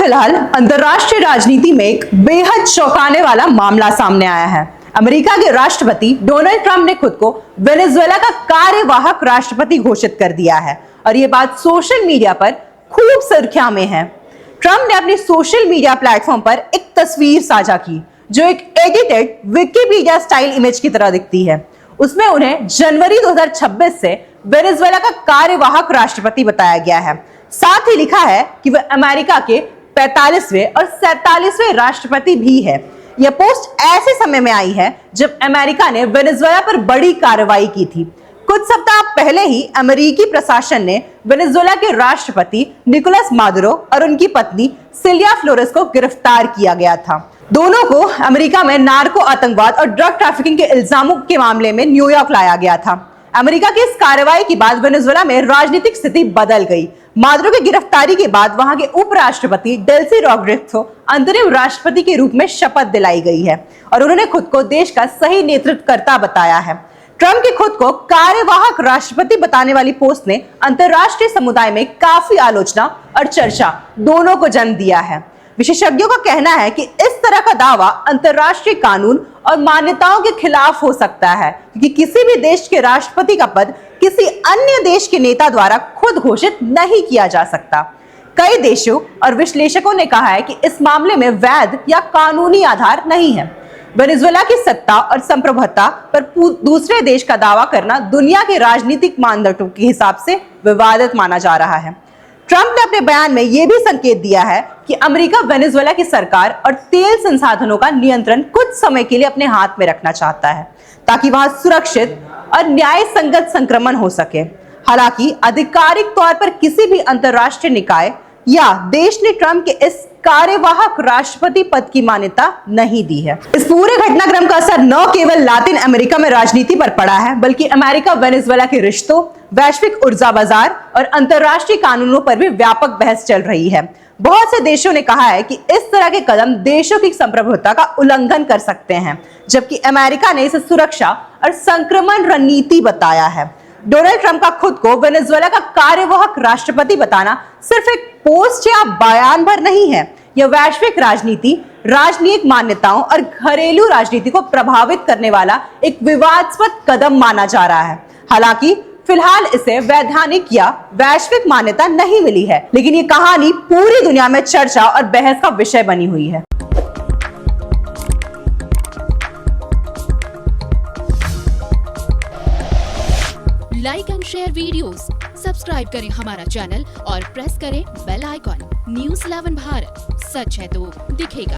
फिलहाल अंतर्राष्ट्रीय राजनीति में एक बेहद चौंकाने वाला मामला सामने आया है। अमेरिका के राष्ट्रपति डोनाल्ड ट्रंप ने खुद को वेनेजुएला का कार्यवाहक राष्ट्रपति घोषित कर दिया है और ये बात सोशल मीडिया पर खूब सुर्खियां में है। ट्रंप ने अपने सोशल मीडिया प्लेटफॉर्म पर एक तस्वीर साझा की जो एक एडिटेड विकिपीडिया स्टाइल इमेज की तरह दिखती है। उसमें उन्हें जनवरी 2026 से वेनेजुएला का कार्यवाहक राष्ट्रपति बताया गया है। साथ ही लिखा है कि वह अमेरिका के 45वें और 47वें राष्ट्रपति भी है। यह पोस्ट ऐसे समय में आई है जब अमेरिका ने वेनेजुएला पर बड़ी कार्रवाई की थी। कुछ सप्ताह पहले ही अमेरिकी प्रशासन ने वेनेजुएला के राष्ट्रपति निकोलस मादुरो और उनकी पत्नी सिल्विया फ्लोरेस को गिरफ्तार किया गया था। दोनों को अमेरिका में नार्को आतंकवाद और ड्रग ट्रैफिकिंग के इल्जामों के मामले में न्यूयॉर्क लाया गया था। अमेरिका की इस कार्रवाई के बाद वेनेजुएला में राजनीतिक स्थिति बदल गई। मादुरो की गिरफ्तारी के बाद वहां के उपराष्ट्रपति डेल्सी रॉड्रिग्स को अंतरिम राष्ट्रपति के रूप में शपथ दिलाई गई है और उन्होंने खुद को देश का सही नेतृत्वकर्ता बताया है। ट्रंप की खुद को कार्यवाहक राष्ट्रपति बताने वाली पोस्ट ने अंतर्राष्ट्रीय समुदाय में काफी आलोचना और चर्चा दोनों को जन्म दिया है। विशेषज्ञों का कहना है कि इस तरह का दावा अंतर्राष्ट्रीय कानून और मान्यताओं के खिलाफ हो सकता है क्योंकि किसी भी देश के राष्ट्रपति का पद किसी अन्य देश के नेता द्वारा खुद घोषित नहीं किया जा सकता। कई देशों और विश्लेषकों ने कहा है कि इस मामले में वैध या कानूनी आधार नहीं है। वेनेजुएला की सत्ता और संप्रभुता पर दूसरे देश का दावा करना दुनिया के राजनीतिक मानदंडों के हिसाब से विवादित माना जा रहा है। ट्रंप ने अपने बयान में यह भी संकेत दिया है कि अमेरिका वेनेजुएला की सरकार और तेल संसाधनों का नियंत्रण कुछ समय के लिए अपने हाथ में रखना चाहता है ताकि वहां सुरक्षित और न्याय संगत संक्रमण हो सके। हालांकि आधिकारिक तौर पर किसी भी अंतर्राष्ट्रीय निकाय या देश ने ट्रंप के इस कार्यवाहक राष्ट्रपति पद की मान्यता नहीं दी है। इस पूरे घटनाक्रम का असर न केवल लातिन अमेरिका में राजनीति पर पड़ा है बल्कि अमेरिका वेनेजुएला के रिश्तों, वैश्विक ऊर्जा बाजार और अंतर्राष्ट्रीय कानूनों पर भी व्यापक बहस चल रही है। बहुत से देशों ने कहा है कि इस तरह के कदम देशों की संप्रभुता का उल्लंघन कर सकते हैं, जबकि अमेरिका ने इसे सुरक्षा और संक्रमण रणनीति बताया है। डोनाल्ड ट्रंप का खुद को वेनेजुएला का कार्यवाहक राष्ट्रपति बताना सिर्फ एक पोस्ट या बयान भर नहीं है। यह वैश्विक राजनीति, राजनीतिक मान्यताओं और घरेलू राजनीति को प्रभावित करने वाला एक विवादास्पद कदम माना जा रहा है। हालांकि फिलहाल इसे वैधानिक या वैश्विक मान्यता नहीं मिली है, लेकिन ये कहानी पूरी दुनिया में चर्चा और बहस का विषय बनी हुई है। Like and share videos, subscribe करें हमारा चैनल और प्रेस करें बेल आइकॉन। न्यूज़ 11 भारत, सच है तो दिखेगा।